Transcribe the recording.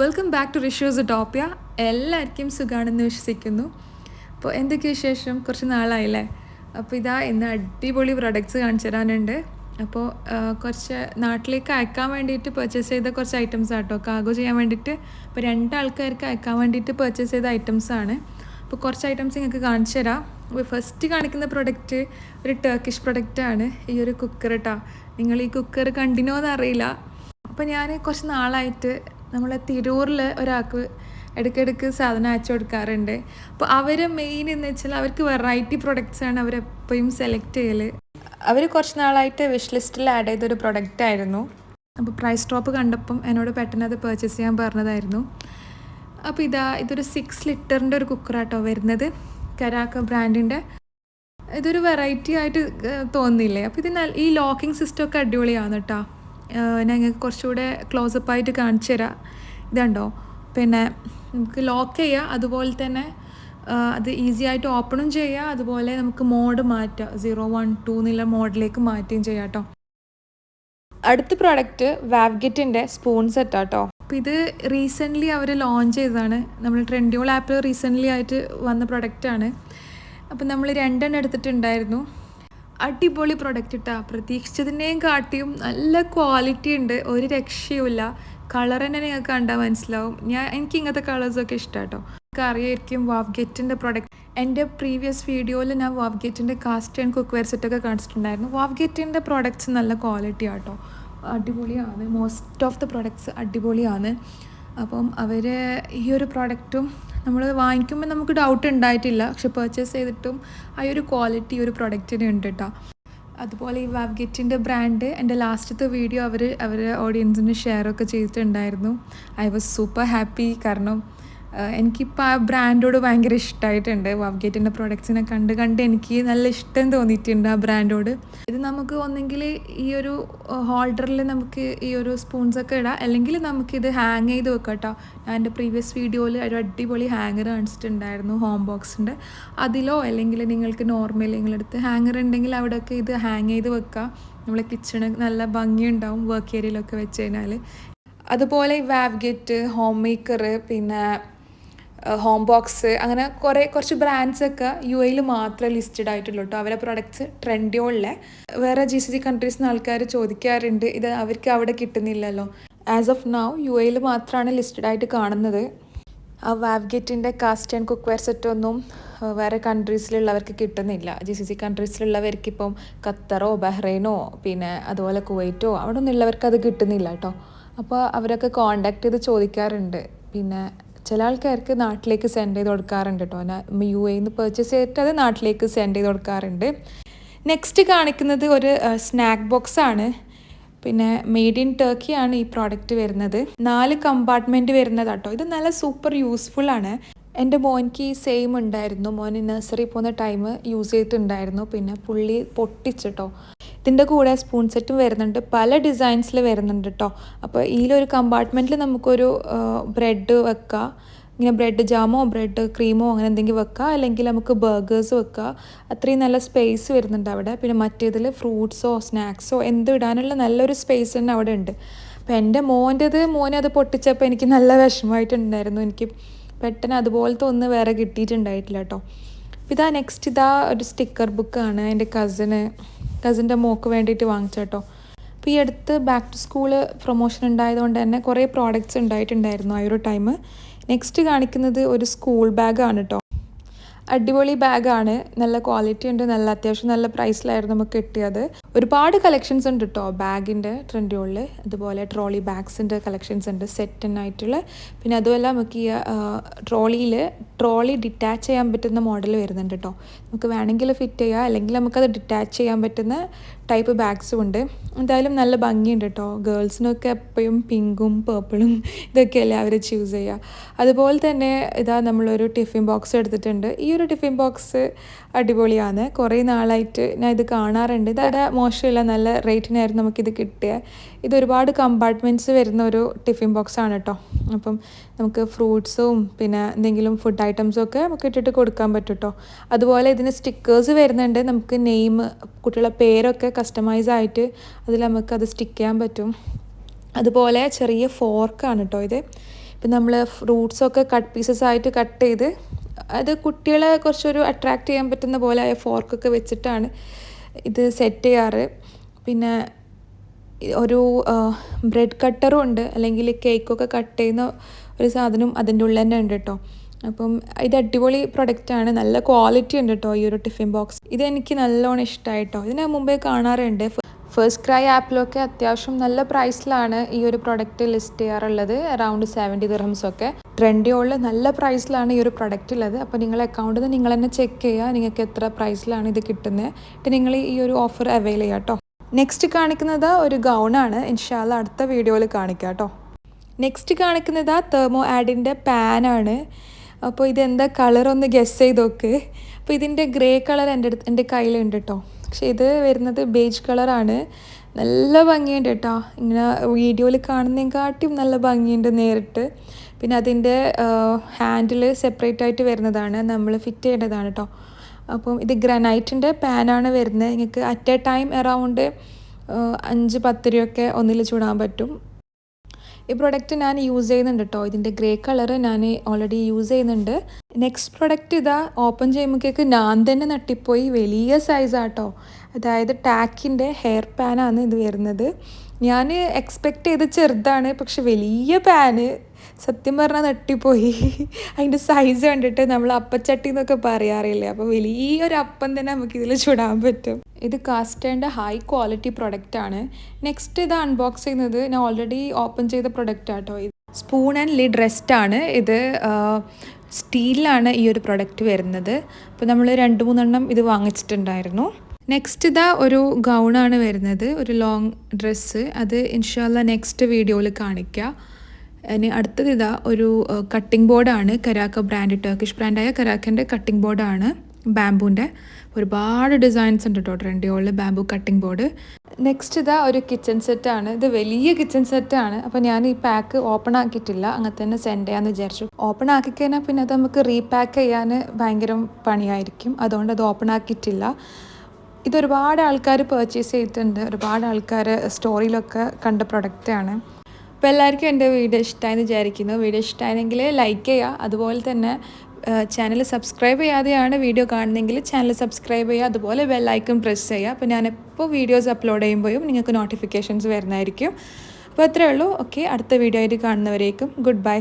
Welcome back to റിഷ്യൂസ് ടോപ്പിയ. എല്ലാവർക്കും സുഖമാണെന്ന് വിശ്വസിക്കുന്നു. അപ്പോൾ എന്തൊക്കെ വിശേഷം? കുറച്ച് നാളായില്ലേ. അപ്പോൾ ഇതാ ഇന്ന് അടിപൊളി പ്രൊഡക്ട്സ് കാണിച്ചു തരാനുണ്ട്. അപ്പോൾ കുറച്ച് നാട്ടിലേക്ക് അയക്കാൻ വേണ്ടിയിട്ട് പർച്ചേസ് ചെയ്ത കുറച്ച് ഐറ്റംസ് ആട്ടോ, കാഗോ ചെയ്യാൻ വേണ്ടിയിട്ട്. അപ്പോൾ 2 ആൾക്കാർക്ക് അയക്കാൻ വേണ്ടിയിട്ട് പർച്ചേസ് ചെയ്ത ഐറ്റംസാണ്. അപ്പോൾ കുറച്ച് ഐറ്റംസ് നിങ്ങൾക്ക് കാണിച്ചു തരാം. അപ്പോൾ ഫസ്റ്റ് കാണിക്കുന്ന പ്രൊഡക്റ്റ് ഒരു ടർക്കിഷ് പ്രൊഡക്റ്റാണ്. ഈ ഒരു കുക്കർ കേട്ടോ. നിങ്ങൾ ഈ കുക്കർ കണ്ടിനോ എന്നറിയില്ല. അപ്പോൾ ഞാൻ കുറച്ച് നാളായിട്ട് നമ്മളെ തിരൂരിൽ ഒരാൾക്ക് ഇടയ്ക്കിടയ്ക്ക് സാധനം അയച്ചു കൊടുക്കാറുണ്ട്. അപ്പോൾ അവർ മെയിൻ എന്ന് വെച്ചാൽ അവർക്ക് വെറൈറ്റി പ്രൊഡക്ട്സാണ് അവരെപ്പോഴും സെലക്ട് ചെയ്യൽ. അവർ കുറച്ച് നാളായിട്ട് വിഷ് ലിസ്റ്റിൽ ആഡ് ചെയ്തൊരു പ്രൊഡക്റ്റായിരുന്നു. അപ്പോൾ പ്രൈസ് ഡ്രോപ്പ് കണ്ടപ്പം എന്നോട് പെട്ടെന്ന് അത് പർച്ചേസ് ചെയ്യാൻ പറഞ്ഞതായിരുന്നു. അപ്പോൾ ഇതൊരു 6 ലിറ്ററിൻ്റെ ഒരു കുക്കറാട്ടോ വരുന്നത്, കരാക്ക ബ്രാൻഡിൻ്റെ. ഇതൊരു വെറൈറ്റി ആയിട്ട് തോന്നിയില്ലേ? അപ്പോൾ ഈ ലോക്കിംഗ് സിസ്റ്റം ഒക്കെ അടിപൊളിയാണ് കേട്ടോ. ഞങ്ങൾക്ക് കുറച്ചുകൂടെ ക്ലോസപ്പായിട്ട് കാണിച്ചു തരാം. ഇതുണ്ടോ, പിന്നെ നമുക്ക് ലോക്ക് ചെയ്യാം, അതുപോലെ തന്നെ അത് ഈസി ആയിട്ട് ഓപ്പണും ചെയ്യാം. അതുപോലെ നമുക്ക് മോഡ് മാറ്റാം, 0, 1, 2 എന്നുള്ള മോഡിലേക്ക് മാറ്റുകയും ചെയ്യാം കേട്ടോ. അടുത്ത പ്രോഡക്റ്റ് വാവ്ഗെറ്റിൻ്റെ സ്പൂൺ സെറ്റാട്ടോ. അപ്പോൾ ഇത് റീസെൻ്റ്ലി അവർ ലോഞ്ച് ചെയ്തതാണ്. നമ്മൾ ട്രെൻഡ്യൂൾ ആപ്പിൽ റീസെൻ്റ്ലി ആയിട്ട് വന്ന പ്രൊഡക്റ്റാണ്. അപ്പോൾ നമ്മൾ 2 എണ്ണം എടുത്തിട്ടുണ്ടായിരുന്നു. അടിപൊളി പ്രൊഡക്റ്റ് ഇട്ടാ, പ്രതീക്ഷിച്ചതിൻ്റെയും കാട്ടിയും നല്ല ക്വാളിറ്റി ഉണ്ട്, ഒരു രക്ഷയുമില്ല. കളർ തന്നെ നിങ്ങൾക്ക് കണ്ടാൽ മനസ്സിലാവും. എനിക്ക് ഇങ്ങനത്തെ കളേഴ്സൊക്കെ ഇഷ്ടമാണ് കേട്ടോ. നിങ്ങൾക്ക് അറിയായിരിക്കും വാവ്ഗെറ്റിൻ്റെ പ്രൊഡക്റ്റ്. എൻ്റെ പ്രീവിയസ് വീഡിയോയിൽ ഞാൻ വാവ്ഗെറ്റിൻ്റെ കാസ്റ്റ് ആൻഡ് കുക്ക് വെയർ സെറ്റൊക്കെ കാണിച്ചിട്ടുണ്ടായിരുന്നു. വാവ്ഗെറ്റിൻ്റെ പ്രൊഡക്ട്സ് നല്ല ക്വാളിറ്റി ആട്ടോ, അടിപൊളിയാണ്. മോസ്റ്റ് ഓഫ് ദ പ്രൊഡക്ട്സ് അടിപൊളിയാണ്. അപ്പം അവർ ഈ ഒരു പ്രൊഡക്റ്റും നമ്മൾ വാങ്ങിക്കുമ്പോൾ നമുക്ക് ഡൗട്ട് ഉണ്ടായിട്ടില്ല, പക്ഷെ പർച്ചേസ് ചെയ്തിട്ടും ആ ഒരു ക്വാളിറ്റി ഒരു പ്രൊഡക്റ്റിന് ഉണ്ട് കേട്ടോ. അതുപോലെ ഈ വാവ്ഗെറ്റിൻ്റെ ബ്രാൻഡ് എൻ്റെ ലാസ്റ്റത്തെ വീഡിയോ അവരുടെ ഓഡിയൻസിന് ഷെയറൊക്കെ ചെയ്തിട്ടുണ്ടായിരുന്നു. I was super happy. കാരണം എനിക്കിപ്പോൾ ആ ബ്രാൻഡോട് ഭയങ്കര ഇഷ്ടമായിട്ടുണ്ട്. വാവ്ഗെറ്റിൻ്റെ പ്രൊഡക്ട്സിനെ കണ്ട് എനിക്ക് നല്ല ഇഷ്ടം തോന്നിയിട്ടുണ്ട് ആ ബ്രാൻഡോട്. ഇത് നമുക്ക് ഒന്നെങ്കിൽ ഈ ഒരു ഹോൾഡറിൽ നമുക്ക് ഈ ഒരു സ്പൂൺസൊക്കെ ഇടാം, അല്ലെങ്കിൽ നമുക്കിത് ഹാങ് ചെയ്ത് വെക്കാം കേട്ടോ. ഞാൻ എൻ്റെ പ്രീവിയസ് വീഡിയോയിൽ ഒരു അടിപൊളി ഹാങ്ങർ കാണിച്ചിട്ടുണ്ടായിരുന്നു, ഹോം ബോക്സിൻ്റെ. അതിലോ അല്ലെങ്കിൽ നിങ്ങൾക്ക് നോർമൽ നിങ്ങളടുത്ത് ഹാങ്ങർ ഉണ്ടെങ്കിൽ അവിടെയൊക്കെ ഇത് ഹാങ് ചെയ്ത് വെക്കാം. നമ്മളെ കിച്ചണ് നല്ല ഭംഗിയുണ്ടാവും വർക്ക് ഏരിയയിലൊക്കെ വെച്ച് കഴിഞ്ഞാൽ. അതുപോലെ ഈ വാവ്ഗെറ്റ്, ഹോം മേക്കർ, പിന്നെ ഹോം ബോക്സ്, അങ്ങനെ കുറച്ച് ബ്രാൻഡ്സൊക്കെ UAE മാത്രമേ ലിസ്റ്റഡ് ആയിട്ടുള്ളൂ കേട്ടോ. അവരെ പ്രൊഡക്ട്സ് ട്രെൻഡ്യൂളിലെ. വേറെ GCC കൺട്രീസിൽ നിന്ന് ആൾക്കാർ ചോദിക്കാറുണ്ട്, ഇത് അവർക്ക് അവിടെ കിട്ടുന്നില്ലല്ലോ. ആസ് ഓഫ് നൗ UAE മാത്രമാണ് ലിസ്റ്റഡ് ആയിട്ട് കാണുന്നത്. ആ വാവ്ഗെറ്റിൻ്റെ കാസ്റ്റ് ആൻഡ് കുക്ക് വെയർ സെറ്റൊന്നും വേറെ കൺട്രീസിലുള്ളവർക്ക് കിട്ടുന്നില്ല. GCC കൺട്രീസിലുള്ളവർക്ക് ഇപ്പം ഖത്തറോ ബഹ്റൈനോ പിന്നെ അതുപോലെ കുവൈറ്റോ അവിടെ ഒന്നുള്ളവർക്ക് അത് കിട്ടുന്നില്ല കേട്ടോ. അപ്പോൾ അവരൊക്കെ കോണ്ടാക്ട് ചെയ്ത് ചോദിക്കാറുണ്ട്. പിന്നെ ചില ആൾക്കാർക്ക് നാട്ടിലേക്ക് സെൻഡ് ചെയ്ത് കൊടുക്കാറുണ്ട് കേട്ടോ. UAE നിന്ന് പർച്ചേസ് ചെയ്തിട്ട് അത് നാട്ടിലേക്ക് സെൻഡ് ചെയ്ത് കൊടുക്കാറുണ്ട്. നെക്സ്റ്റ് കാണിക്കുന്നത് ഒരു സ്നാക്ക് ബോക്സാണ്. പിന്നെ മെയ്ഡ് ഇൻ ടർക്കി ആണ് ഈ പ്രോഡക്റ്റ് വരുന്നത്. 4 കമ്പാർട്ട്മെൻറ്റ് വരുന്നത് കേട്ടോ. ഇത് നല്ല സൂപ്പർ യൂസ്ഫുൾ ആണ്. എൻ്റെ മോനിക്ക് സെയിം ഉണ്ടായിരുന്നു. മോന് നഴ്സറി പോകുന്ന ടൈം യൂസ് ചെയ്തിട്ടുണ്ടായിരുന്നു. പിന്നെ പുള്ളി പൊട്ടിച്ചിട്ടോ. ഇതിൻ്റെ കൂടെ സ്പൂൺ സെറ്റും വരുന്നുണ്ട്, പല ഡിസൈൻസിൽ വരുന്നുണ്ട് കേട്ടോ. അപ്പോൾ ഇതിലൊരു കമ്പാർട്ട്മെൻറ്റിൽ നമുക്കൊരു ബ്രെഡ് വെക്കാം, ഇങ്ങനെ ബ്രെഡ് ജാമോ ബ്രെഡ് ക്രീമോ അങ്ങനെ എന്തെങ്കിലും വെക്കാം, അല്ലെങ്കിൽ നമുക്ക് ബർഗേഴ്സ് വെക്കാം. അത്രയും നല്ല സ്പേസ് വരുന്നുണ്ട് അവിടെ. പിന്നെ മറ്റേതിൽ ഫ്രൂട്ട്സോ സ്നാക്സോ എന്തും ഇടാനുള്ള നല്ലൊരു സ്പേസ് തന്നെ അവിടെ ഉണ്ട്. അപ്പോൾ എൻ്റെ മോനെ അത് പൊട്ടിച്ചപ്പോൾ എനിക്ക് നല്ല വിഷമമായിട്ടുണ്ടായിരുന്നു. എനിക്ക് പെട്ടെന്ന് അതുപോലത്തെ ഒന്ന് വേറെ കിട്ടിയിട്ടുണ്ടായിട്ടില്ല കേട്ടോ. ഇതാ നെക്സ്റ്റ് ഒരു സ്റ്റിക്കർ ബുക്കാണ്. എൻ്റെ കസിൻ്റെ മോക്ക് വേണ്ടിയിട്ട് വാങ്ങിച്ചേട്ടോ. അപ്പോൾ ഈ അടുത്ത് ബാക്ക് ടു സ്കൂള് പ്രൊമോഷൻ ഉണ്ടായതുകൊണ്ട് തന്നെ കുറേ പ്രോഡക്റ്റ്സ് ഉണ്ടായിട്ടുണ്ടായിരുന്നു ആ ഒരു ടൈം. നെക്സ്റ്റ് കാണിക്കുന്നത് ഒരു സ്കൂൾ ബാഗാണ് കേട്ടോ. അടിപൊളി ബാഗാണ്, നല്ല ക്വാളിറ്റി ഉണ്ട്, നല്ല അത്യാവശ്യം നല്ല പ്രൈസിലായിരുന്നു നമുക്ക് കിട്ടിയത്. ഒരുപാട് കളക്ഷൻസ് ഉണ്ട് കേട്ടോ ബാഗിൻ്റെ ട്രെൻഡ്യൂളിൽ. അതുപോലെ ട്രോളി ബാഗ്സിൻ്റെ കളക്ഷൻസ് ഉണ്ട്, സെറ്റനായിട്ടുള്ള. പിന്നെ അതുമല്ല നമുക്ക് ഈ ട്രോളി ഡിറ്റാച്ച് ചെയ്യാൻ പറ്റുന്ന മോഡൽ വരുന്നുണ്ട് കേട്ടോ. നമുക്ക് വേണമെങ്കിൽ ഫിറ്റ് ചെയ്യാം, അല്ലെങ്കിൽ നമുക്കത് ഡിറ്റാച്ച് ചെയ്യാൻ പറ്റുന്ന ടൈപ്പ് ബാഗ്സും ഉണ്ട്. എന്തായാലും നല്ല ഭംഗിയുണ്ട് കേട്ടോ. ഗേൾസിനൊക്കെ എപ്പോഴും പിങ്കും പേർപ്പിളും ഇതൊക്കെയല്ലേ അവർ ചൂസ് ചെയ്യുക. അതുപോലെ തന്നെ നമ്മളൊരു ടിഫിൻ ബോക്സ് എടുത്തിട്ടുണ്ട്. ഈ ഒരു ടിഫിൻ ബോക്സ് അടിപൊളിയാണ്. കുറേ നാളായിട്ട് ഞാൻ ഇത് കാണാറുണ്ട്. ഇത് മോശമില്ല, നല്ല റേറ്റിനായിരുന്നു നമുക്കിത് കിട്ടിയത്. ഇത് ഒരുപാട് കമ്പാർട്ട്മെൻറ്റ്സ് വരുന്ന ഒരു ടിഫിൻ ബോക്സ് ആണ് കേട്ടോ. അപ്പം നമുക്ക് ഫ്രൂട്ട്സും പിന്നെ എന്തെങ്കിലും ഫുഡ് ഐറ്റംസും ഒക്കെ നമുക്ക് ഇട്ടിട്ട് കൊടുക്കാൻ പറ്റും കേട്ടോ. അതുപോലെ ഇതിന് സ്റ്റിക്കേഴ്സ് വരുന്നുണ്ട്. നമുക്ക് നെയിം, കുട്ടികളുടെ പേരൊക്കെ കസ്റ്റമൈസ് ആയിട്ട് അതിൽ നമുക്കത് സ്റ്റിക്ക് ചെയ്യാൻ പറ്റും. അതുപോലെ ചെറിയ ഫോർക്കാണ് കേട്ടോ ഇത്. ഇപ്പം നമ്മൾ ഫ്രൂട്ട്സൊക്കെ കട്ട് പീസസ് ആയിട്ട് കട്ട് ചെയ്ത് അത് കുട്ടികളെ കുറച്ചൊരു അട്രാക്റ്റ് ചെയ്യാൻ പറ്റുന്ന പോലെ ഫോർക്കൊക്കെ വെച്ചിട്ടാണ് ഇത് സെറ്റ് ചെയ്യാറ്. പിന്നെ ഒരു ബ്രെഡ് കട്ടറും ഉണ്ട്, അല്ലെങ്കിൽ കേക്കൊക്കെ കട്ട് ചെയ്യുന്ന ഒരു സാധനം അതിൻ്റെ ഉള്ളിൽ തന്നെ ഉണ്ട് കേട്ടോ. അപ്പം ഇത് അടിപൊളി പ്രൊഡക്റ്റാണ്, നല്ല ക്വാളിറ്റി ഉണ്ട് കേട്ടോ ഈ ഒരു ടിഫിൻ ബോക്സ്. ഇതെനിക്ക് നല്ലോണം ഇഷ്ടമായിട്ടോ. ഇതിന് മുമ്പേ കാണാറുണ്ട് ഫസ്റ്റ് ക്രൈ ആപ്പിലൊക്കെ അത്യാവശ്യം നല്ല പ്രൈസിലാണ് ഈ ഒരു പ്രൊഡക്റ്റ് ലിസ്റ്റ് ചെയ്യാറുള്ളത്, അറൗണ്ട് 70 dirhams ഒക്കെ. ട്രെൻഡിയോളിൽ നല്ല പ്രൈസിലാണ് ഈ ഒരു പ്രൊഡക്റ്റ് ഉള്ളത്. അപ്പോൾ നിങ്ങൾ അക്കൗണ്ടിൽ നിന്ന് നിങ്ങൾ തന്നെ ചെക്ക് ചെയ്യുക നിങ്ങൾക്ക് എത്ര പ്രൈസിലാണ് ഇത് കിട്ടുന്നത്, എന്നിട്ട് നിങ്ങൾ ഈ ഒരു ഓഫർ അവൈൽ ചെയ്യുക കേട്ടോ. നെക്സ്റ്റ് കാണിക്കുന്നത് ഒരു ഗൗണാണ്, ഇൻഷാല്ല അടുത്ത വീഡിയോയിൽ കാണിക്കാം കേട്ടോ. നെക്സ്റ്റ് കാണിക്കുന്നത് തെർമോ ആഡിൻ്റെ പാനാണ്. അപ്പോൾ ഇതെന്താ കളറൊന്ന് ഗെസ് ചെയ്ത് നോക്ക്. അപ്പോൾ ഇതിൻ്റെ ഗ്രേ കളർ എൻ്റെ കയ്യിലുണ്ട് കേട്ടോ, പക്ഷേ ഇത് വരുന്നത് ബേജ് കളറാണ്. നല്ല ഭംഗിയുണ്ട് കേട്ടോ, ഇങ്ങനെ വീഡിയോയിൽ കാണുന്നതിനെക്കാട്ടിയും നല്ല ഭംഗിയുണ്ട് നേരിട്ട്. പിന്നെ അതിൻ്റെ ഹാൻഡിൽ സെപ്പറേറ്റ് ആയിട്ട് വരുന്നതാണ്, നമ്മൾ ഫിറ്റ് ചെയ്യേണ്ടതാണ് കേട്ടോ. അപ്പം ഇത് ഗ്രാനൈറ്റിൻ്റെ പാനാണ് വരുന്നത്. നിങ്ങൾക്ക് അറ്റ് എ ടൈം അറൗണ്ട് 5-10 രൂപയൊക്കെ ഒന്നിൽ ചൂടാൻ പറ്റും. ഈ പ്രൊഡക്റ്റ് ഞാൻ യൂസ് ചെയ്യുന്നുണ്ട് കേട്ടോ, ഇതിൻ്റെ ഗ്രേ കളറ് ഞാൻ ഓൾറെഡി യൂസ് ചെയ്യുന്നുണ്ട്. നെക്സ്റ്റ് പ്രൊഡക്റ്റ് ഇതാ ഓപ്പൺ ചെയ്യുമ്പോഴേക്ക് ഞാൻ തന്നെ നട്ടിപ്പോയി, വലിയ സൈസാട്ടോ. അതായത് ടാക്കിൻ്റെ ഹെയർ പാനാണ് ഇത് വരുന്നത്. ഞാൻ എക്സ്പെക്റ്റ് ചെയ്ത് ചെറുതാണ്, പക്ഷെ വലിയ പാന്, സത്യം പറഞ്ഞാൽ നട്ടിപ്പോയി. അതിൻ്റെ സൈസ് കണ്ടിട്ട് നമ്മൾ അപ്പച്ചട്ടി എന്നൊക്കെ പറയാറില്ലേ, അപ്പോൾ വലിയൊരു അപ്പം തന്നെ നമുക്ക് ഇതിൽ ചുടാൻ പറ്റും. ഇത് കാസ്റ്റേൻ്റെ ഹൈ ക്വാളിറ്റി പ്രൊഡക്റ്റാണ്. നെക്സ്റ്റ് ഇത് അൺബോക്സ് ചെയ്യുന്നത് ഞാൻ ഓൾറെഡി ഓപ്പൺ ചെയ്ത പ്രൊഡക്റ്റാട്ടോ. ഇത് സ്പൂൺ ആൻഡ് ലിഡ് റെസ്റ്റാണ്. ഇത് സ്റ്റീലിലാണ് ഈ ഒരു പ്രൊഡക്റ്റ് വരുന്നത്. അപ്പോൾ നമ്മൾ 2-3 ഇത് വാങ്ങിച്ചിട്ടുണ്ടായിരുന്നു. നെക്സ്റ്റ് ഇതാ ഒരു ഗൗണാണ് വരുന്നത്, ഒരു ലോങ് ഡ്രസ്സ്. അത് ഇൻഷാല്ല നെക്സ്റ്റ് വീഡിയോയിൽ കാണിക്കാം. ഇനി അടുത്തത് ഇതാ ഒരു കട്ടിംഗ് ബോർഡാണ്, കരാക്ക ബ്രാൻഡ്, ടർക്കിഷ് ബ്രാൻഡായ കരാക്കൻ്റെ കട്ടിംഗ് ബോർഡാണ്, ബാംബൂൻ്റെ. ഒരുപാട് ഡിസൈൻസ് ഉണ്ട് കേട്ടോ ട്രെൻഡിയോളിൽ ബാംബൂ കട്ടിംഗ് ബോർഡ്. നെക്സ്റ്റ് ഇതാ ഒരു കിച്ചൺ സെറ്റാണ്. ഇത് വലിയ കിച്ചൺ സെറ്റാണ്. അപ്പോൾ ഞാൻ ഈ പാക്ക് ഓപ്പൺ ആക്കിയിട്ടില്ല, അങ്ങനെ തന്നെ സെൻഡ് ചെയ്യാമെന്ന് വിചാരിച്ചു. ഓപ്പൺ ആക്കിക്കഴിഞ്ഞാൽ പിന്നെ അത് നമുക്ക് റീപാക്ക് ചെയ്യാൻ ഭയങ്കര പണിയായിരിക്കും, അതുകൊണ്ട് അത് ഓപ്പൺ ആക്കിയിട്ടില്ല. ഇതൊരുപാട് ആൾക്കാർ പർച്ചേസ് ചെയ്തിട്ടുണ്ട്, ഒരുപാട് ആൾക്കാർ സ്റ്റോറിയിലൊക്കെ കണ്ട പ്രൊഡക്റ്റാണ്. അപ്പോൾ എല്ലാവർക്കും എൻ്റെ വീഡിയോ ഇഷ്ടമായെന്ന് വിചാരിക്കുന്നു. വീഡിയോ ഇഷ്ടമായെങ്കിൽ ലൈക്ക് ചെയ്യുക, അതുപോലെ തന്നെ ചാനൽ സബ്സ്ക്രൈബ് ചെയ്യാതെയാണ് വീഡിയോ കാണുന്നതെങ്കിൽ ചാനൽ സബ്സ്ക്രൈബ് ചെയ്യുക, അതുപോലെ ബെല്ലൈക്കൺ പ്രസ് ചെയ്യുക. അപ്പോൾ ഞാൻ എപ്പോൾ വീഡിയോസ് അപ്ലോഡ് ചെയ്യുമ്പോഴും നിങ്ങൾക്ക് നോട്ടിഫിക്കേഷൻസ് വരുന്നതായിരിക്കും. അപ്പോൾ അത്രയേ ഉള്ളൂ. ഓക്കെ, അടുത്ത വീഡിയോ ആയിട്ട് കാണുന്നവരേക്കും ഗുഡ് ബൈ.